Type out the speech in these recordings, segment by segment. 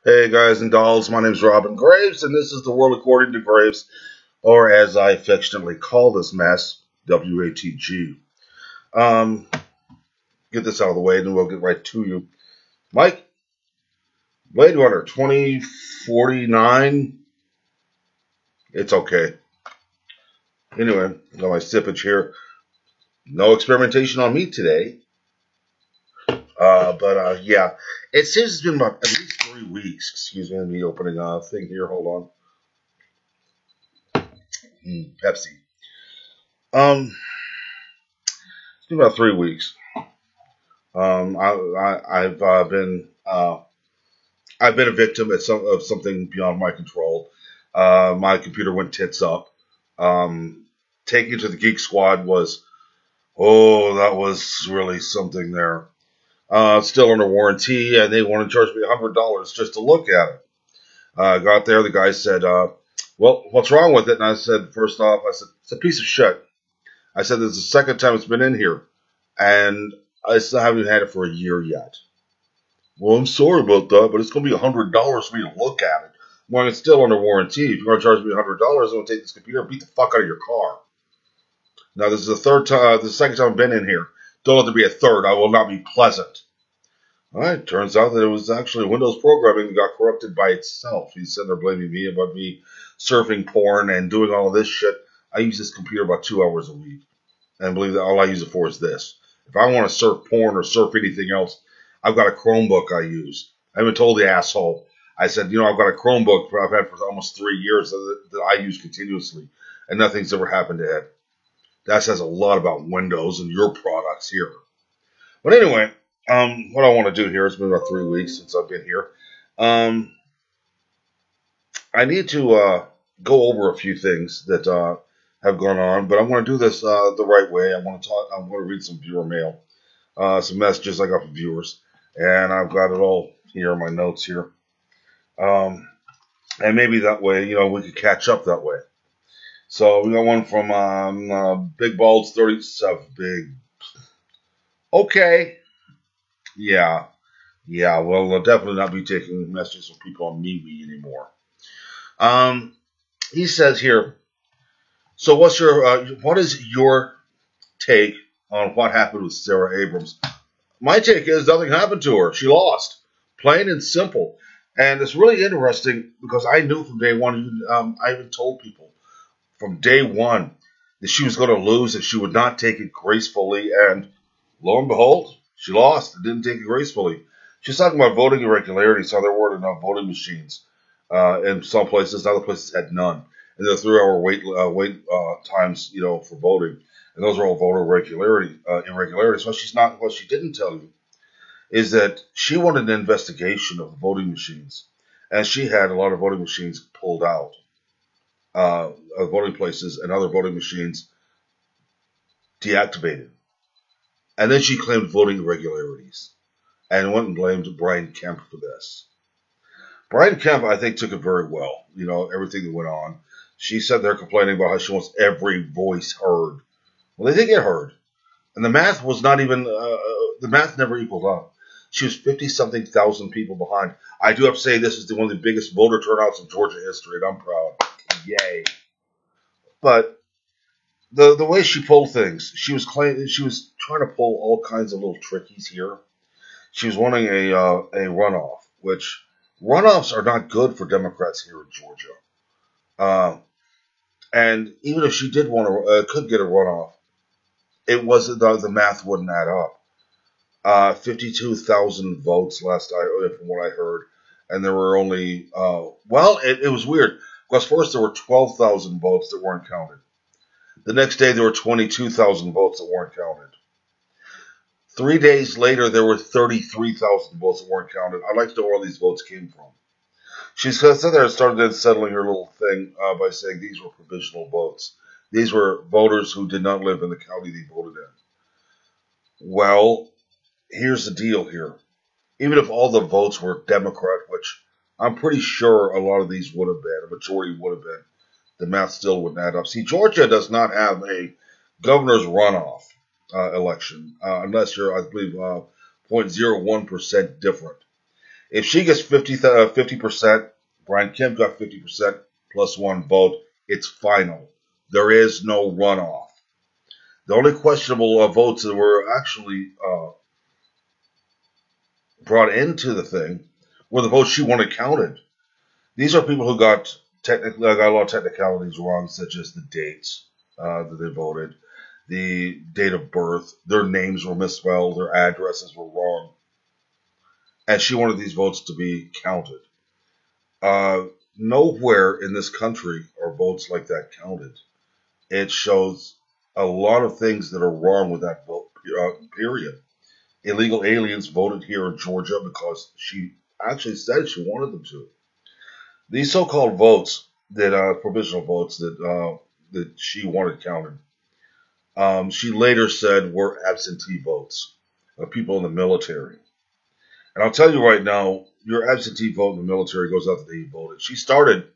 Hey guys and dolls, my name's Robin Graves, and this is the world according to Graves, or as I affectionately call this mess, WATG. Um, get this out of the way, and then we'll get right to you. Mike, Blade Runner 2049. It's okay. Anyway, got my sippage here. No experimentation on me today. But yeah, it seems it's been about at least 3 weeks. Excuse me, me opening a thing here. Hold on. Pepsi. It's been about 3 weeks. I've I've been a victim of something beyond my control. My computer went tits up. Taking it to the Geek Squad was that was really something there. Still under warranty, and they want to charge me $100 just to look at it. Got there, the guy said, "Well, what's wrong with it?" And I said, first off, I said it's a piece of shit. I said this is the second time it's been in here, and I still haven't had it for a year yet. Well, I'm sorry about that, but it's going to be $100 for me to look at it. When it's still under warranty, if you're going to charge me $100, I'm going to take this computer and beat the fuck out of your car. Now, this is the third time, the second time I've been in here. Don't let there be a third. I will not be pleasant. All right, turns out that it was actually Windows programming that got corrupted by itself. He's sitting there blaming me about me surfing porn and doing all of this shit. I use this computer about 2 hours a week. And believe that all I use it for is this. If I want to surf porn or surf anything else, I've got a Chromebook I use. I even told the asshole. I said, I've got a Chromebook I've had for almost 3 years that I use continuously, and nothing's ever happened to it. That says a lot about Windows and your products here. But anyway, what I want to do here, it's been about 3 weeks since I've been here. I need to go over a few things that have gone on, but I want to do this the right way. I want to read some viewer mail, some messages I got from viewers, and I've got it all here in my notes here. And maybe that way, we could catch up that way. So we got one from Big Balls 37. Big. Okay. Yeah. Yeah. Well, I'll definitely not be taking messages from people on MeWe anymore. He says here. So what is your take on what happened with Sarah Abrams? My take is nothing happened to her. She lost. Plain and simple. And it's really interesting because I knew from day one, I even told people from day one that she was going to lose and she would not take it gracefully. And lo and behold, she lost and didn't take it gracefully. She's talking about voting irregularities, how there weren't enough voting machines in some places. Other places had none. And the 3 hour wait times, for voting. And those are all voter irregularities. What she didn't tell you is that she wanted an investigation of the voting machines. And she had a lot of voting machines pulled out of voting places and other voting machines deactivated. And then she claimed voting irregularities and went and blamed Brian Kemp for this. Brian Kemp, I think, took it very well, everything that went on. She said they're complaining about how she wants every voice heard. Well, they did get heard. And the math was not even, the math never equaled up. She was 50-something thousand people behind. I do have to say this is one of the biggest voter turnouts in Georgia history, and I'm proud. Yay. But the way she pulled things, she was trying to pull all kinds of little trickies here. She was wanting a runoff, which runoffs are not good for Democrats here in Georgia. And even if she did could get a runoff, it wasn't the math wouldn't add up. 52,000 votes from what I heard, and there were only it was weird because first there were 12,000 votes that weren't counted. The next day there were 22,000 votes that weren't counted. 3 days later there were 33,000 votes that weren't counted. I'd like to know where all these votes came from. She sat there and started settling her little thing by saying these were provisional votes. These were voters who did not live in the county they voted in. Well, here's the deal here. Even if all the votes were Democrat, which I'm pretty sure a lot of these would have been, a majority would have been, the math still wouldn't add up. See, Georgia does not have a governor's runoff election unless you're, I believe, 0.01% different. If she gets 50%, Brian Kemp got 50% plus one vote. It's final. There is no runoff. The only questionable votes that were actually brought into the thing were the votes she wanted counted. These are people who got a lot of technicalities wrong, such as the dates that they voted, the date of birth, their names were misspelled, their addresses were wrong, and she wanted these votes to be counted. Nowhere in this country are votes like that counted. It shows a lot of things that are wrong with that vote, period. Illegal aliens voted here in Georgia because she actually said she wanted them to. These so-called votes, that provisional votes that she wanted counted, she later said were absentee votes of people in the military. And I'll tell you right now, your absentee vote in the military goes out the day you voted. She started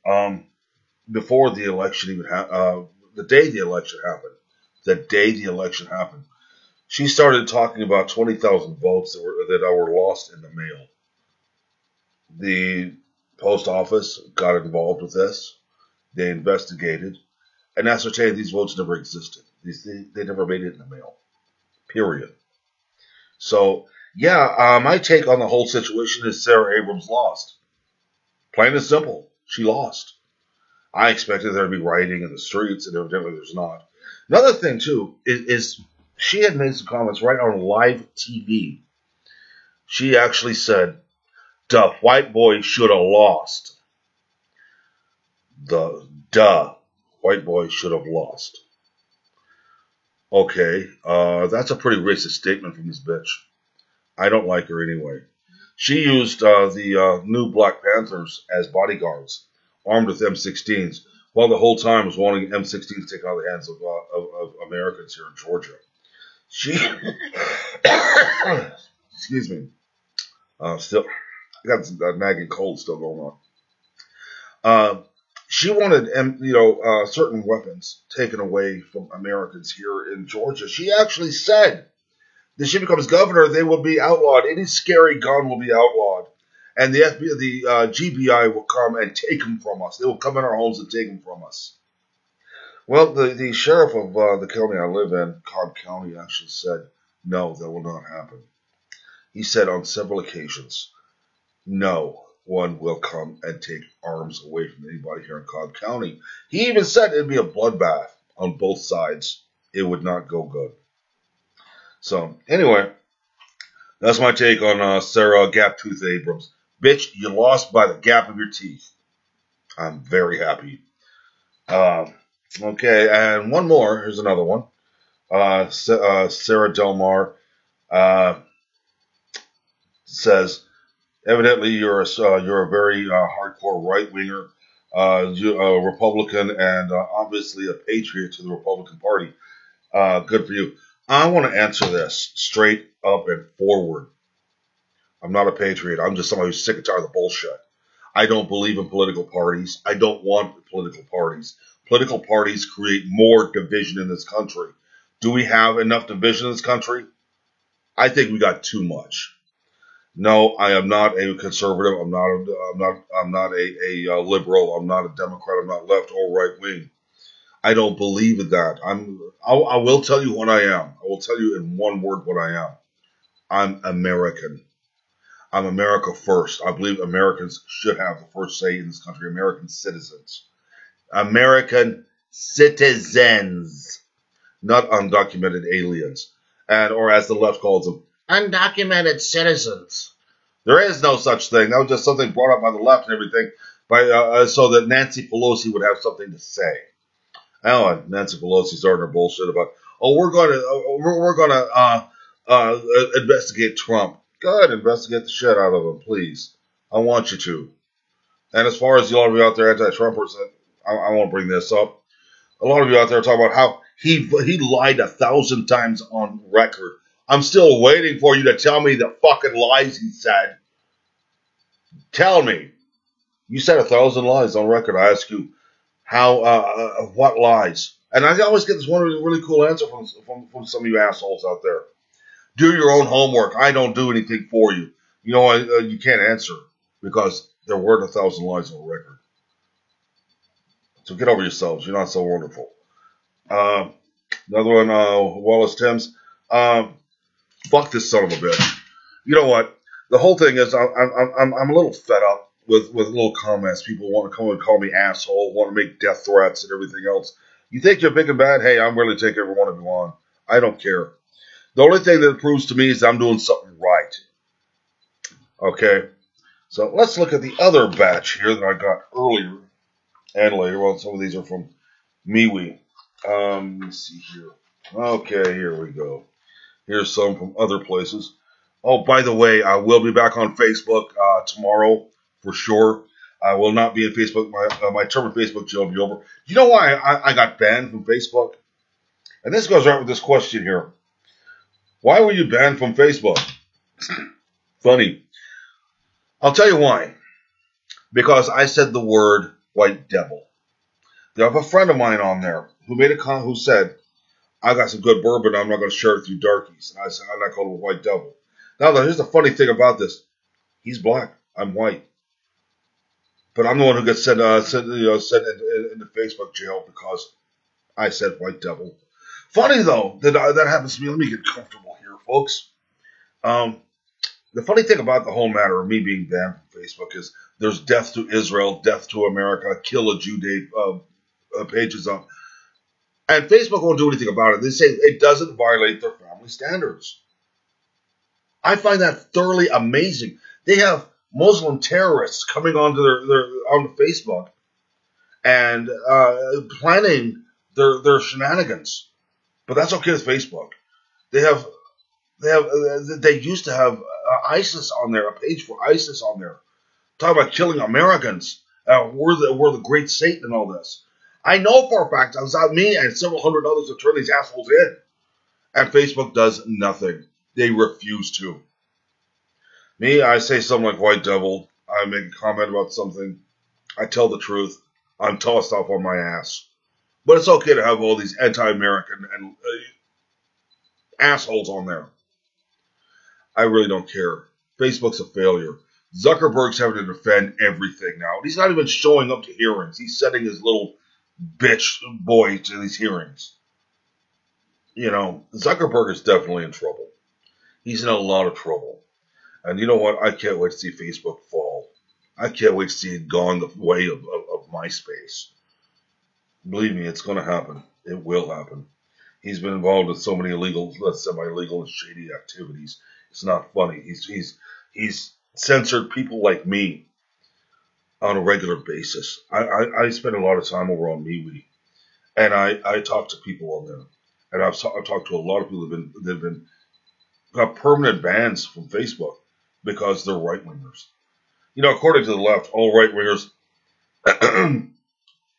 um, before the election even the day the election happened. The day the election happened, she started talking about 20,000 votes that were lost in the mail. The post office got involved with this. They investigated and ascertained these votes never existed. They never made it in the mail. Period. So, yeah, my take on the whole situation is Sarah Abrams lost. Plain and simple. She lost. I expected there to be rioting in the streets, and evidently there's not. Another thing, too, is she had made some comments right on live TV. She actually said, the white boy should have lost. The white boy should have lost. Okay, that's a pretty racist statement from this bitch. I don't like her anyway. She used the new Black Panthers as bodyguards, armed with M16s, while the whole time was wanting M16s taken out of the hands of Americans here in Georgia. She, excuse me, still, I got that nagging cold still going on. She wanted, certain weapons taken away from Americans here in Georgia. She actually said that she becomes governor, they will be outlawed. Any scary gun will be outlawed, and the FBI, the GBI will come and take them from us. They will come in our homes and take them from us. Well, the sheriff of the county I live in, Cobb County, actually said, no, that will not happen. He said on several occasions, no one will come and take arms away from anybody here in Cobb County. He even said it'd be a bloodbath on both sides. It would not go good. So, anyway, that's my take on Sarah Gaptooth Abrams. Bitch, you lost by the gap of your teeth. I'm very happy. Okay, and one more. Here's another one. Sarah Delmar says, evidently you're a very hardcore right winger, a Republican, and obviously a patriot to the Republican Party. Good for you. I want to answer this straight up and forward. I'm not a patriot. I'm just somebody who's sick and tired of the bullshit. I don't believe in political parties. I don't want political parties. Political parties create more division in this country. Do we have enough division in this country? I think we got too much. No, I am not a conservative. I'm not a liberal. I'm not a Democrat. I'm not left or right wing. I don't believe in that. I will tell you what I am. I will tell you in one word what I am. I'm American. I'm America first. I believe Americans should have the first say in this country. American citizens. American citizens. Not undocumented aliens. Or as the left calls them, undocumented citizens. There is no such thing. That was just something brought up by the left and everything, so that Nancy Pelosi would have something to say. Oh, Nancy Pelosi starting her bullshit about, we're going to investigate Trump. Go ahead, investigate the shit out of him, please. I want you to. And as far as a lot of you out there anti-Trumpers, I won't bring this up. A lot of you out there are talking about how he lied 1,000 times on record. I'm still waiting for you to tell me the fucking lies he said. Tell me. You said 1,000 lies on record. I ask you, what lies? And I always get this one really cool answer from some of you assholes out there. Do your own homework. I don't do anything for you. You know, you can't answer because they're worth 1,000 lives on the record. So get over yourselves. You're not so wonderful. Uh, Another one, Wallace Timms. Fuck this son of a bitch. You know what? The whole thing is, I'm a little fed up with little comments. People want to come and call me asshole, want to make death threats and everything else. You think you're big and bad? Hey, I'm willing to take every one of you on. I don't care. The only thing that proves to me is I'm doing something right. Okay? So let's look at the other batch here that I got earlier and later. Well, some of these are from MeWe. Let me see here. Okay, here we go. Here's some from other places. Oh, by the way, I will be back on Facebook tomorrow for sure. I will not be in Facebook. My term of Facebook jail will be over. Do you know why I got banned from Facebook? And this goes right with this question here. Why were you banned from Facebook? Funny. I'll tell you why. Because I said the word white devil. I have a friend of mine on there who made a comment who said, I got some good bourbon, I'm not going to share it through darkies. And I said, I'm not calling him a white devil. Now, here's the funny thing about this. He's black. I'm white. But I'm the one who gets sent into Facebook jail because I said white devil. Funny, though, that happens to me. Let me get comfortable here, folks. The funny thing about the whole matter of me being banned from Facebook is there's death to Israel, death to America, kill a Jew day pages up. And Facebook won't do anything about it. They say it doesn't violate their family standards. I find that thoroughly amazing. They have Muslim terrorists coming onto onto Facebook and planning their shenanigans. But that's okay with Facebook. They used to have ISIS on there, a page for ISIS on there, talking about killing Americans. We're the great Satan and all this. I know for a fact I was out me and several hundred others to turn these assholes in, and Facebook does nothing. They refuse to. Me, I say something like white devil. I make a comment about something. I tell the truth. I'm tossed off on my ass. But it's okay to have all these anti-American and assholes on there. I really don't care. Facebook's a failure. Zuckerberg's having to defend everything now. He's not even showing up to hearings. He's sending his little bitch boy to these hearings. You know, Zuckerberg is definitely in trouble. He's in a lot of trouble. And you know what? I can't wait to see Facebook fall. I can't wait to see it gone the way of MySpace. Believe me, it's going to happen. It will happen. He's been involved with so many illegal, semi-legal, and shady activities. It's not funny. He's censored people like me on a regular basis. I spend a lot of time over on MeWe, and I talk to people on there, and I've talked to a lot of people that have been got permanent bans from Facebook because they're right wingers. You know, according to the left, all right wingers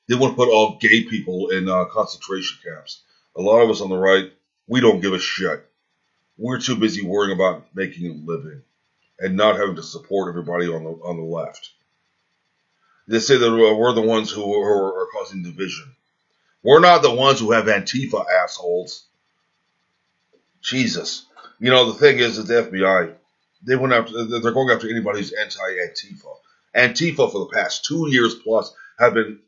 they want to put all gay people in concentration camps. A lot of us on the right, we don't give a shit. We're too busy worrying about making a living and not having to support everybody on the left. They say that we're the ones who are causing division. We're not the ones who have Antifa assholes. Jesus. You know, the thing is that the FBI, they're going after anybody who's anti-Antifa. Antifa for the past 2 years plus have been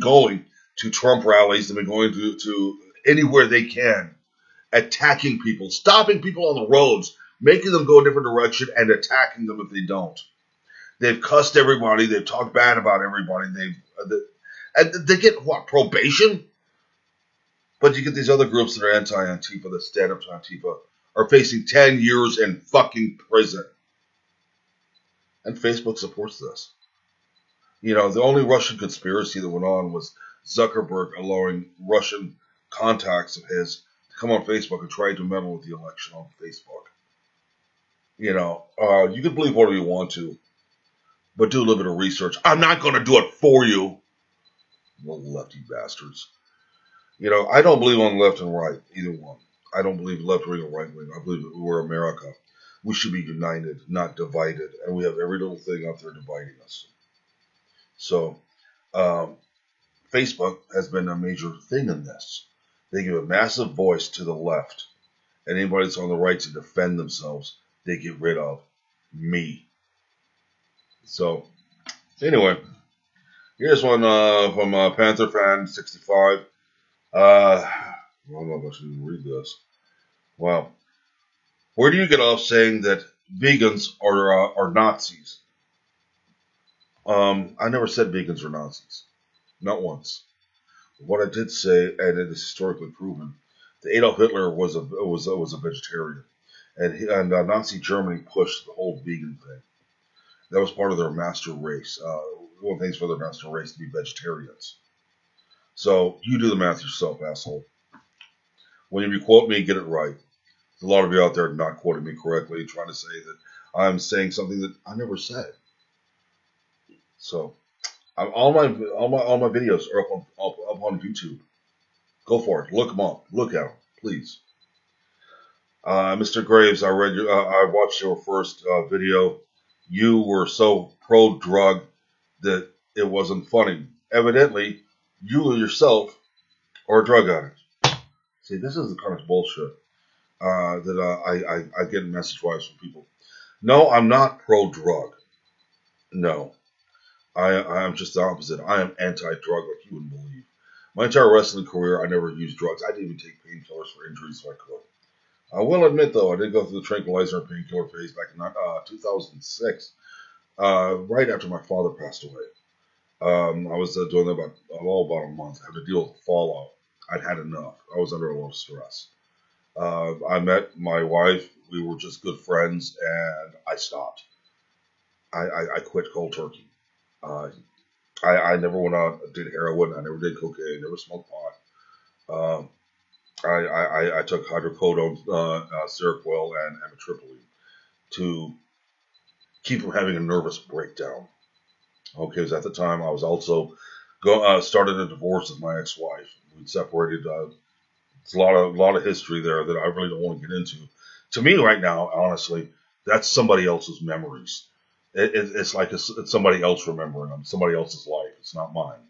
going to Trump rallies. They've been going to anywhere they can, attacking people, stopping people on the roads, making them go a different direction, and attacking them if they don't. They've cussed everybody. They've talked bad about everybody. And they get what, probation? But you get these other groups that are anti-Antifa, that stand up to Antifa, are facing 10 years in fucking prison. And Facebook supports this. You know, the only Russian conspiracy that went on was Zuckerberg allowing Russian contacts of his to come on Facebook and try to meddle with the election on Facebook. You know, you can believe whatever you want to, but do a little bit of research. I'm not going to do it for you. Little lefty bastards. You know, I don't believe on left and right, either one. I don't believe left wing or right wing. I believe that we're America. We should be united, not divided. And we have every little thing out there dividing us. So, Facebook has been a major thing in this. They give a massive voice to the left. And anybody that's on the right to defend themselves, they get rid of me. So, anyway, here's one from Panther Fan 65. I don't know if I should even read this. Wow. Where do you get off saying that vegans are Nazis? I never said vegans are Nazis. Not once. What I did say, and it is historically proven, that Adolf Hitler was a vegetarian, and Nazi Germany pushed the whole vegan thing. That was part of their master race. One of the things for their master race to be vegetarians. So you do the math yourself, asshole. When you quote me, get it right. There's a lot of you out there not quoting me correctly, trying to say that I'm saying something that I never said. So all my videos are up on YouTube. Go for it. Look them up. Look at them, please. Mr. Graves, I watched your first video. You were so pro-drug that it wasn't funny. Evidently, you yourself are a drug addict. See, this is the kind of bullshit that I get message-wise from people. No, I'm not pro-drug. No. I'm just the opposite. I am anti-drug like you wouldn't believe. My entire wrestling career, I never used drugs. I didn't even take painkillers for injuries if I could. I will admit, though, I did go through the tranquilizer and painkiller phase back in 2006, right after my father passed away. I was doing that about a month. I had to deal with the fallout. I'd had enough. I was under a lot of stress. I met my wife. We were just good friends, and I stopped. I quit cold turkey. I never went out and did heroin. I never did cocaine. Never smoked pot. I took hydrocodone, Seroquel, and amitriptyline to keep from having a nervous breakdown. Okay, because at the time I was also started a divorce with my ex-wife. We'd separated. It's a lot of history there that I really don't want to get into. To me, right now, honestly, that's somebody else's memories. It's like it's somebody else remembering them, somebody else's life. It's not mine.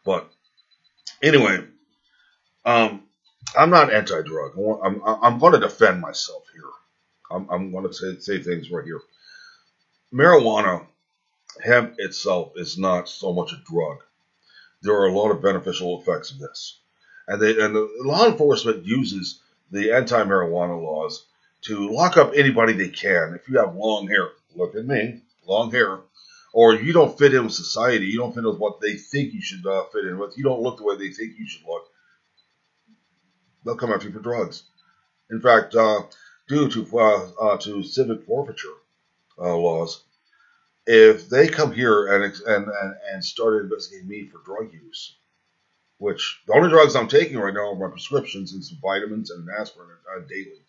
But anyway, I'm not anti-drug. I'm going to defend myself here. I'm going to say things right here. Marijuana, hemp itself, is not so much a drug. There are a lot of beneficial effects of this, and the law enforcement uses the anti-marijuana laws to lock up anybody they can. If you have long hair, look at me, long hair, or you don't fit in with society, you don't fit in with what they think you should fit in with, you don't look the way they think you should look, they'll come after you for drugs. In fact, due to civic forfeiture laws, if they come here and start investigating me for drug use, which the only drugs I'm taking right now are my prescriptions and some vitamins and an aspirin daily.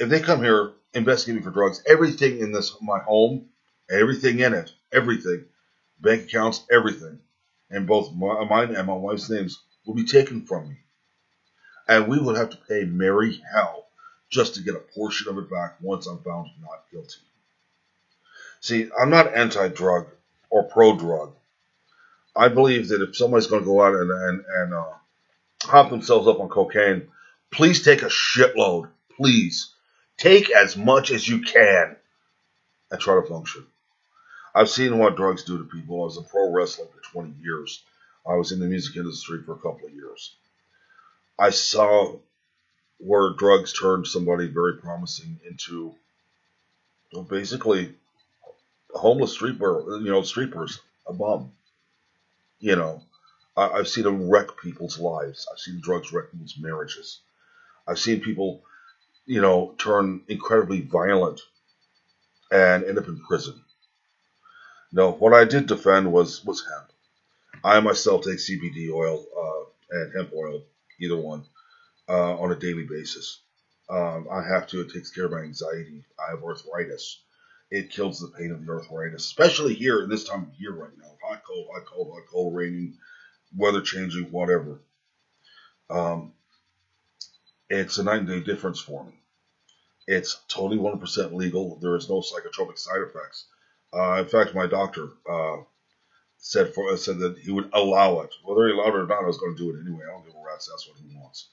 If they come here investigating me for drugs, everything in my home, everything in it, everything, bank accounts, everything, and both mine and my wife's names will be taken from me. And we would have to pay merry hell just to get a portion of it back once I'm found not guilty. See, I'm not anti-drug or pro-drug. I believe that if somebody's going to go out and hop themselves up on cocaine, please take a shitload. Please. Take as much as you can and try to function. I've seen what drugs do to people. I was a pro wrestler for 20 years. I was in the music industry for a couple of years. I saw where drugs turned somebody very promising into basically a homeless street person, a bum. I've seen them wreck people's lives. I've seen drugs wreck people's marriages. I've seen people, turn incredibly violent and end up in prison. No, what I did defend was hemp. I myself take CBD oil and hemp oil, either one, on a daily basis. I have to. It takes care of my anxiety. I have arthritis. It kills the pain of the arthritis, especially here in this time of year right now. Hot, cold, raining, weather changing, whatever. It's a night and day difference for me. It's totally 100% legal. There is no psychotropic side effects. In fact, my doctor said that he would allow it. Whether he allowed it or not, I was going to do it anyway. I don't give a rat's ass what he wants.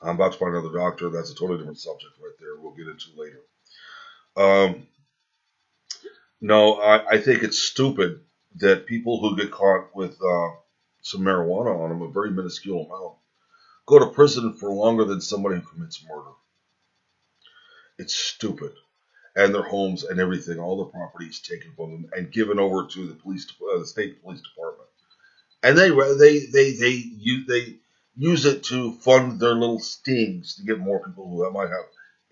I'm about to find another doctor. That's a totally different subject right there. We'll get into later. Um, no, I think it's stupid that people who get caught with some marijuana on them, a very minuscule amount, go to prison for longer than somebody who commits murder. It's stupid. And their homes and everything, all the properties taken from them and given over to the the state police department. And they use it to fund their little stings to get more people who might have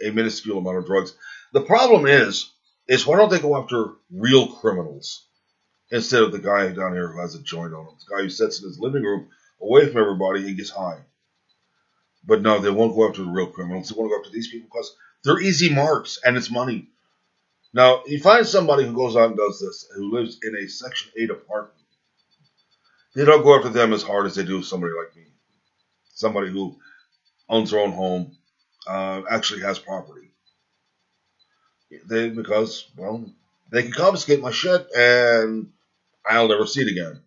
a minuscule amount of drugs. The problem is why don't they go after real criminals instead of the guy down here who has a joint on him, the guy who sits in his living room away from everybody and gets high. But no, they won't go after the real criminals. They want to go after these people because they're easy marks and it's money. Now, you find somebody who goes out and does this, who lives in a Section 8 apartment. They don't go after them as hard as they do somebody like me. Somebody who owns their own home, actually has property. Because, well, they can confiscate my shit and I'll never see it again.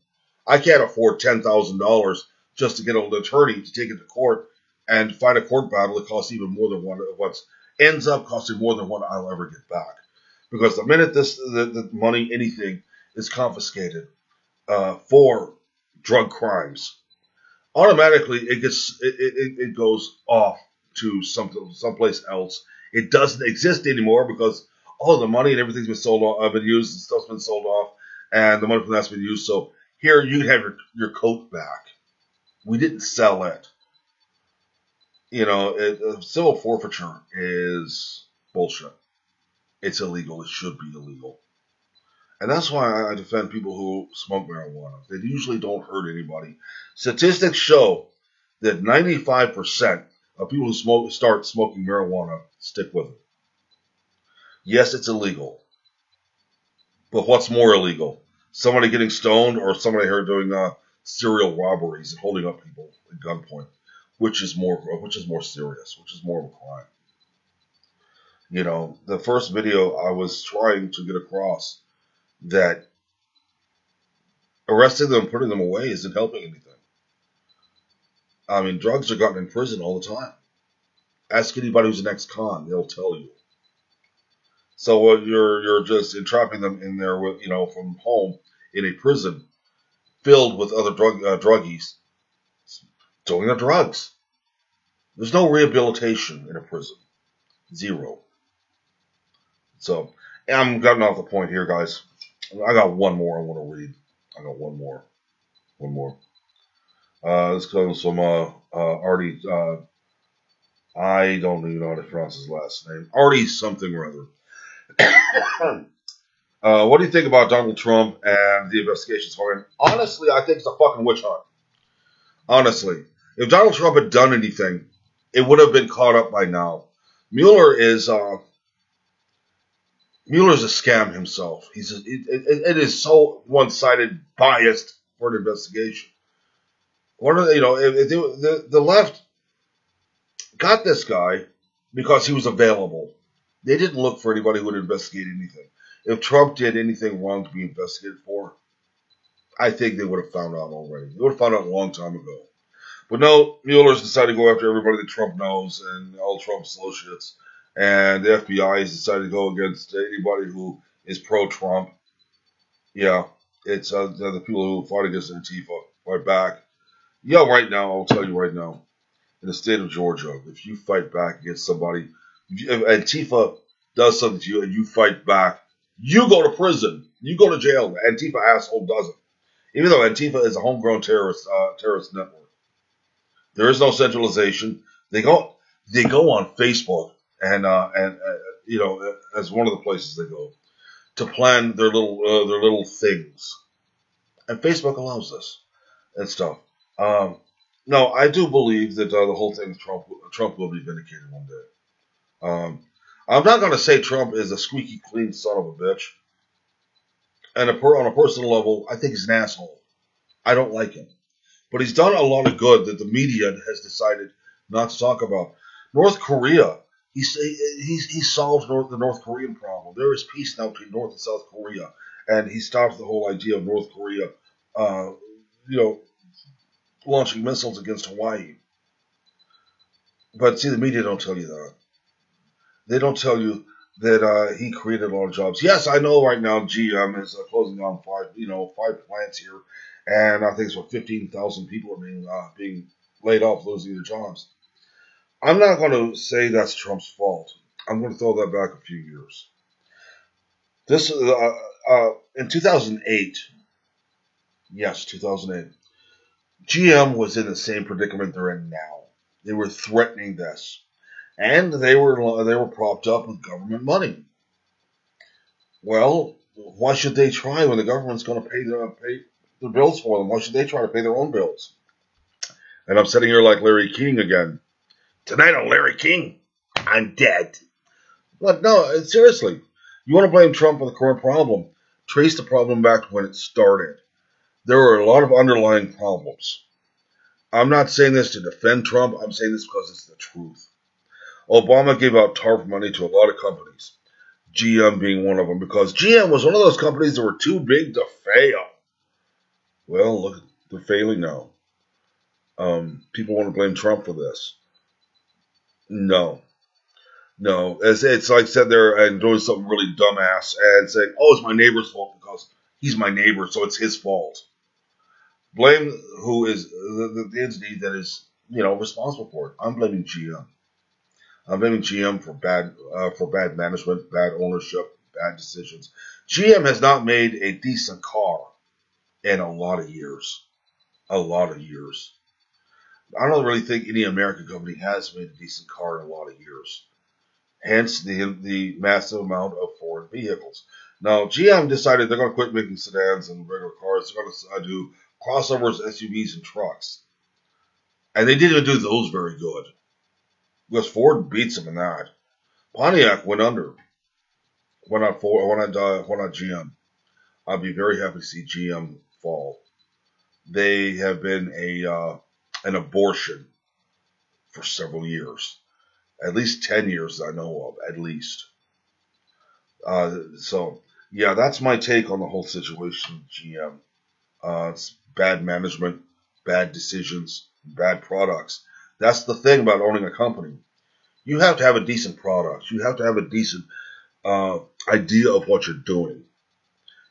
I can't afford $10,000 just to get an attorney to take it to court and fight a court battle that costs even more than what ends up costing more than what I'll ever get back. Because the minute the money, anything, is confiscated for drug crimes, automatically it goes off to someplace else. It doesn't exist anymore because all the money and everything's been sold off, been used, and stuff's been sold off, and the money from that's been used. So here you can have your coat back. We didn't sell it. You know, civil forfeiture is bullshit. It's illegal. It should be illegal. And that's why I defend people who smoke marijuana. They usually don't hurt anybody. Statistics show that 95% of people who start smoking marijuana stick with it. Yes, it's illegal. But what's more illegal? Somebody getting stoned or somebody here doing serial robberies and holding up people at gunpoint? Which is more serious? Which is more of a crime? You know, the first video I was trying to get across that arresting them and putting them away isn't helping anything. I mean, drugs are gotten in prison all the time. Ask anybody who's an ex-con; they'll tell you. So you're just entrapping them in there with, from home in a prison filled with other druggies doing their drugs. There's no rehabilitation in a prison. Zero. So I'm getting off the point here, guys. I got one more I want to read. I got one more. One more. This comes from Artie. I don't even know how to pronounce his last name. Artie something or other. What do you think about Donald Trump and the investigations for him? Honestly, I think it's a fucking witch hunt. Honestly. If Donald Trump had done anything, it would have been caught up by now. Mueller's a scam himself. It is so one-sided, biased for an investigation. The left got this guy because he was available. They didn't look for anybody who would investigate anything. If Trump did anything wrong to be investigated for, I think they would have found out already. They would have found out a long time ago. But no, Mueller's decided to go after everybody that Trump knows and all Trump's associates. And the FBI has decided to go against anybody who is pro-Trump. Yeah, it's the people who fought against Antifa, fight back. Yeah, right now, I'll tell you right now, in the state of Georgia, if you fight back against somebody, if Antifa does something to you and you fight back, you go to prison. You go to jail. The Antifa asshole doesn't. Even though Antifa is a homegrown terrorist network. There is no centralization. They go on Facebook and as one of the places they go to plan their little things. And Facebook allows this and stuff. No, I do believe that the whole thing with Trump will be vindicated one day. I'm not going to say Trump is a squeaky clean son of a bitch. And on a personal level, I think he's an asshole. I don't like him. But he's done a lot of good that the media has decided not to talk about. North Korea, he solved the North Korean problem. There is peace now between North and South Korea. And he stopped the whole idea of North Korea, launching missiles against Hawaii. But see, the media don't tell you that. They don't tell you that he created a lot of jobs. Yes, I know right now GM is closing down five plants here, and I think it's what 15,000 people are being laid off, losing their jobs. I'm not going to say that's Trump's fault. I'm going to throw that back a few years. This in 2008, yes, 2008, GM was in the same predicament they're in now. They were threatening this, and they were propped up with government money. Well, why should they try when the government's going to pay their bills for them? Why should they try to pay their own bills? And I'm sitting here like Larry King again. Tonight on Larry King, I'm dead. But no, seriously, you want to blame Trump for the current problem? Trace the problem back to when it started. There were a lot of underlying problems. I'm not saying this to defend Trump. I'm saying this because it's the truth. Obama gave out TARP money to a lot of companies. GM being one of them, because GM was one of those companies that were too big to fail. Well, look, they're failing now. People want to blame Trump for this. No, no. It's like sitting there and doing something really dumbass and saying, "Oh, it's my neighbor's fault because he's my neighbor, so it's his fault." Blame who is the entity that is responsible for it. I'm blaming GM. I'm blaming GM for bad management, bad ownership, bad decisions. GM has not made a decent car in a lot of years. A lot of years. I don't really think any American company has made a decent car in a lot of years. Hence the massive amount of foreign vehicles. Now, GM decided they're going to quit making sedans and regular cars. They're going to do crossovers, SUVs, and trucks. And they didn't even do those very good. Because Ford beats them in that. Pontiac went under. Went on GM. I'd be very happy to see GM fall. They have been an abortion for several years. At least 10 years I know of, at least. So, yeah, that's my take on the whole situation with GM. It's bad management, bad decisions, bad products. That's the thing about owning a company. You have to have a decent product. You have to have a decent idea of what you're doing.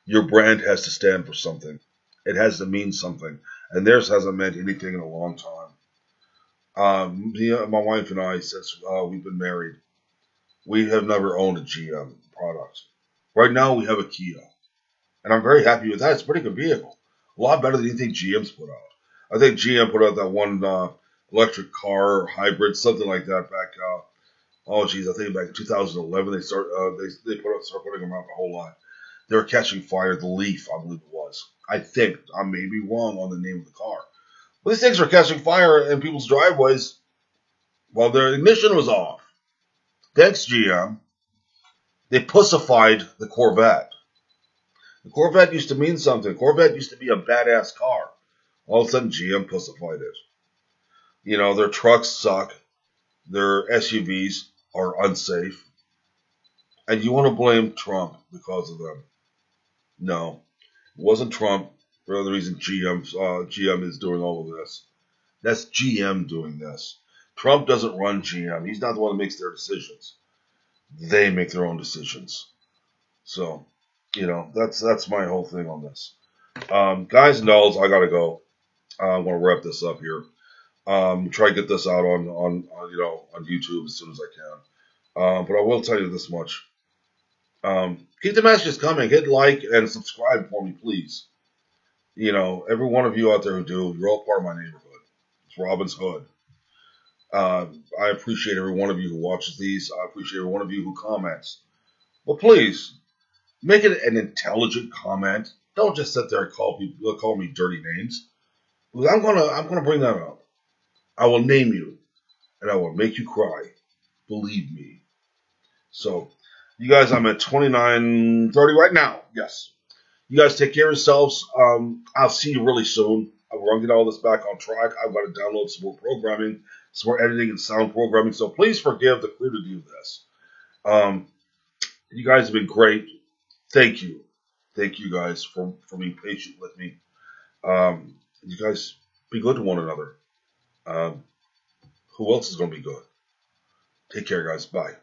Your brand has to stand for something. It has to mean something. And theirs hasn't meant anything in a long time. My wife and I, since we've been married, we have never owned a GM product. Right now, we have a Kia, and I'm very happy with that. It's a pretty good vehicle, a lot better than anything GM's put out. I think GM put out that one electric car hybrid, something like that back. Oh, geez, I think back in 2011 they start putting them out a whole lot. They were catching fire. The Leaf, I believe it was. I think I may be wrong on the name of the car, but these things were catching fire in people's driveways while their ignition was off. Thanks, GM. They pussified the Corvette. The Corvette used to mean something. The Corvette used to be a badass car. All of a sudden, GM pussified it. Their trucks suck. Their SUVs are unsafe. And you want to blame Trump because of them. No, it wasn't Trump. For the reason GM is doing all of this. That's GM doing this. Trump doesn't run GM. He's not the one that makes their decisions. They make their own decisions. So, that's my whole thing on this. Guys and dolls, I gotta go. I want to wrap this up here. Try to get this out on YouTube as soon as I can. But I will tell you this much. Keep the messages coming. Hit like and subscribe for me, please. Every one of you out there who do, you're all part of my neighborhood. It's Robin's Hood. I appreciate every one of you who watches these. I appreciate every one of you who comments. But please, make it an intelligent comment. Don't just sit there and call me dirty names. Because I'm gonna bring that up. I will name you, and I will make you cry. Believe me. So, you guys, I'm at 29:30 right now. Yes. You guys take care of yourselves. I'll see you really soon. We're going to get all this back on track. I've got to download some more programming, some more editing and sound programming. So please forgive the crudity of this. You guys have been great. Thank you. Thank you guys for being patient with me. You guys be good to one another. Who else is going to be good? Take care, guys. Bye.